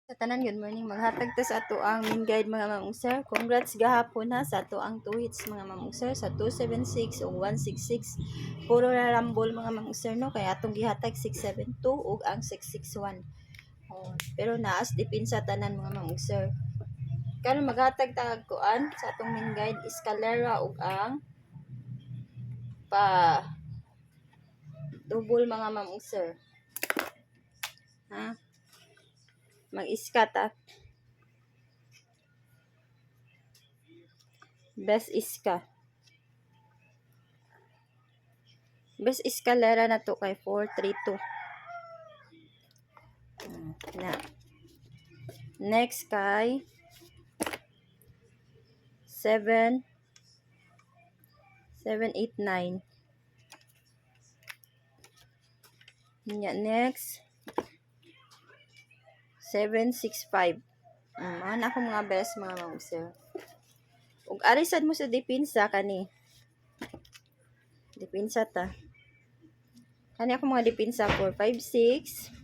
Sa tanan, good morning. Maghatag ta sa ato ang main guide mga mamong sir. Congrats gahapon ha sa ato ang 2 hits mga mamong sir sa 276 ug 166. Puro na rambol mga mamong sir no kaya atong gihatag 672 ug ang 661. Oh, pero naas dipin sa tanan mga mamong sir. Karon maghatag ta og kuan sa atong main guide escalera ug ang pa double mga mamong sir. Ha? Mag-iskat ha. Best iska. Best escalera na to kay 432. Na. Next kay 789. Next 765. Ana ako mga best mga ma'am sir. Ug arisan mo sa dipinsa kani. Dipinsa ta. Kani ako mga dipinsa 456.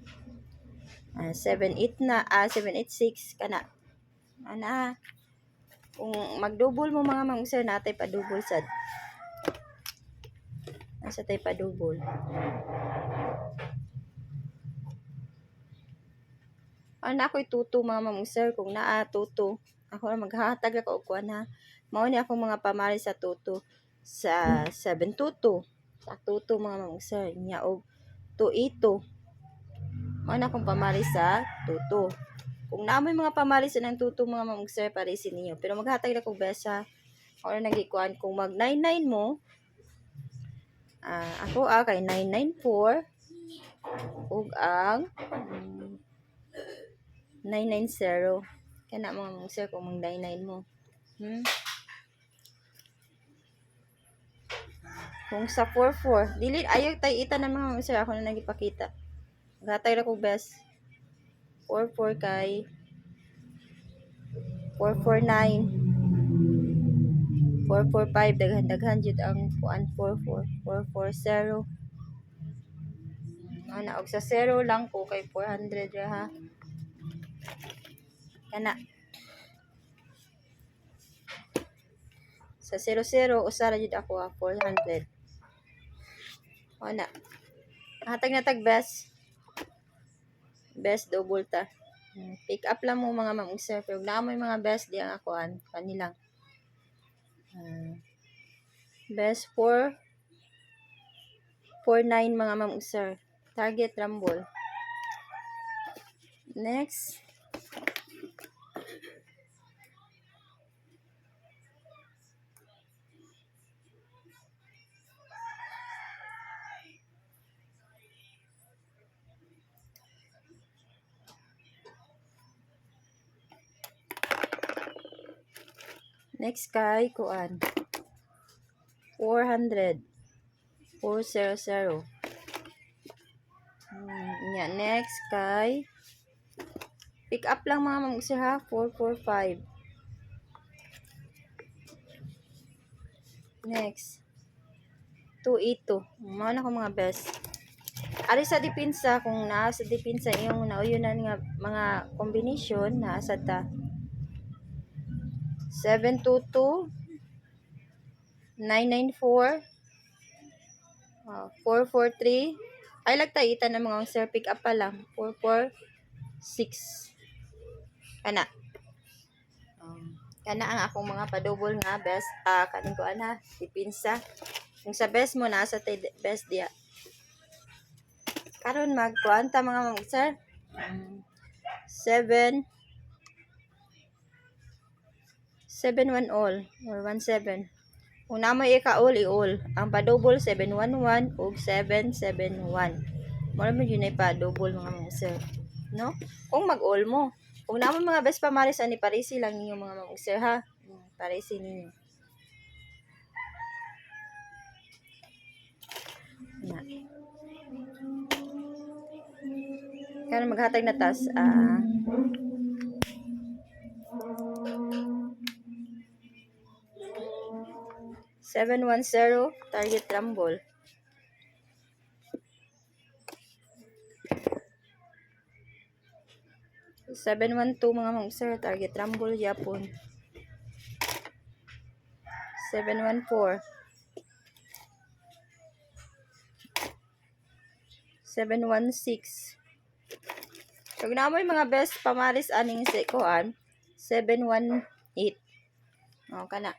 78 na 786 kana. Ana. Kung mag-double mo mga ma'am sir natay pa double sad. Nasa tay pa double. Ana ako'y tuto mga ma'am sir kung naa tuto. Ako na maghahatag ako og kuan ha. Mao ni akong mga pamari sa tuto sa 722. Sa tuto mga ma'am sir nya og 282. Mao na akong pamari sa tuto. Kung naamoy mga pamari sa nang tuto mga ma'am sir parisin niyo. Pero maghatag ako besa. Ako na nagikuan kung mag 99 mo. Ako kay 994 ug ang 990. Kana mga mong sir kung mag 99 mo. Kung sa 44, dili ayaw tay ita na mga mong sir ako na nagipakita. Gatay ra ko best. 44 kay 449. 445 daghan jud ang 144 440. Ana og sa 0 lang ko kay 400 ra ha. Kana sa 00 usara jud ako 400. Ana. Hatag na tag best. Best double ta. Pick up lang mo mga ma'am sir pero naamoy mga best di ang akuan kanilang. Best 449 mga ma'am sir. Target rumble. Next. Next kay kuan 400 400. Next kay pick up lang mga ma'am sir ha 445. Next 282. Mao na ko mga best. Ari sa dipinsa kung naa sa dipinsa iyong nauyunan nga mga combination naa sa ta 722 994 443. Ay lagtay ita na mga sir pick up pa lang 446. Kana kana ang akong mga pa-double nga best kaning ko ana dipinsa. Kung sa best mo nasa tay best dia. Karon magkuanta mga mga sir. 7 all or 17. Kung namoy ika-all i-all. Ang pa-double 711 ug 771. Mura man yun ay pa-double mga sir. No? Kung mag-all mo. Kung namoy mga best pamaris ani parisi lang ninyo mga sir ha. Parisi ninyo. Na. Kaya maghatag na tas 710 target rumble. 712 mga ma'am sir, target rumble yapon. 714. 716. Kag namoy mga best pamaris aning sa ikuan, 718. O kana.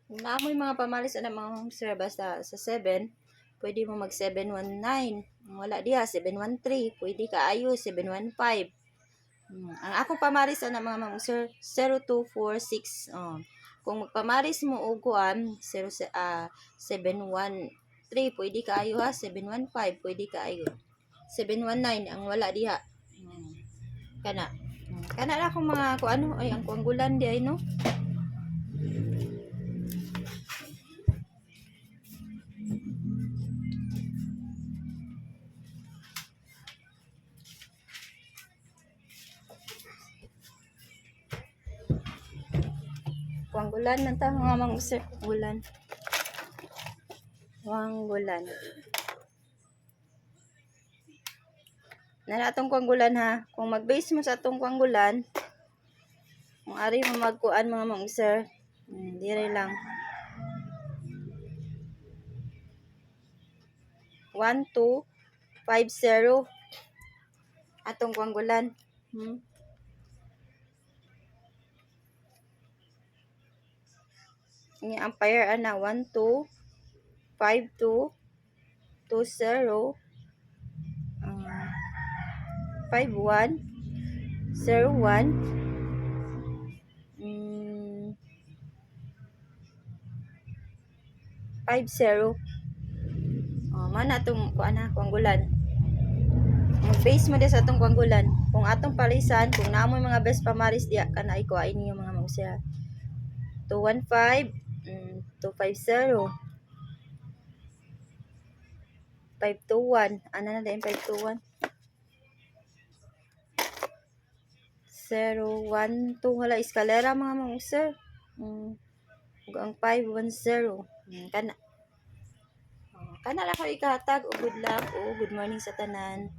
Kung namoy mga pamaris ana mga ma'am sir basta sa 7, pwede mo mag 719. Wala diha 713, pwede ka ayo 715. Ang ako pamaris ana mga ma'am sir 0246. Kung magpamaris mo og kuan 713, pwede ka ayo ha 715, pwede ka ayo 719 ang wala diha. Kana. Kana na akong mga kung ano ay ang kuanggulan di ay no. Kuanggulan man ta mga mga sir, kuanggulan. Kuanggulan. Na atong kuanggulan ha. Kung mag-base mo sa atong kuanggulan, kung ari mo magkuan mga mga sir, dire lang. 1250 atong kuanggulan. Ini ampere ana 1252 20 51 01 50. Mana atong kuana kuanggulan. Mag-base mo din sa atong kuanggulan. Kung atong palisan, kung naamoy mga best pamaris diya kana ikuha ninyo mga mangusya. 215 250 521 ana na din 521 012 wala eskalera mga mangusya. Ang 510 kana. Kana lang ko ikahatag o good luck o good morning sa tanan.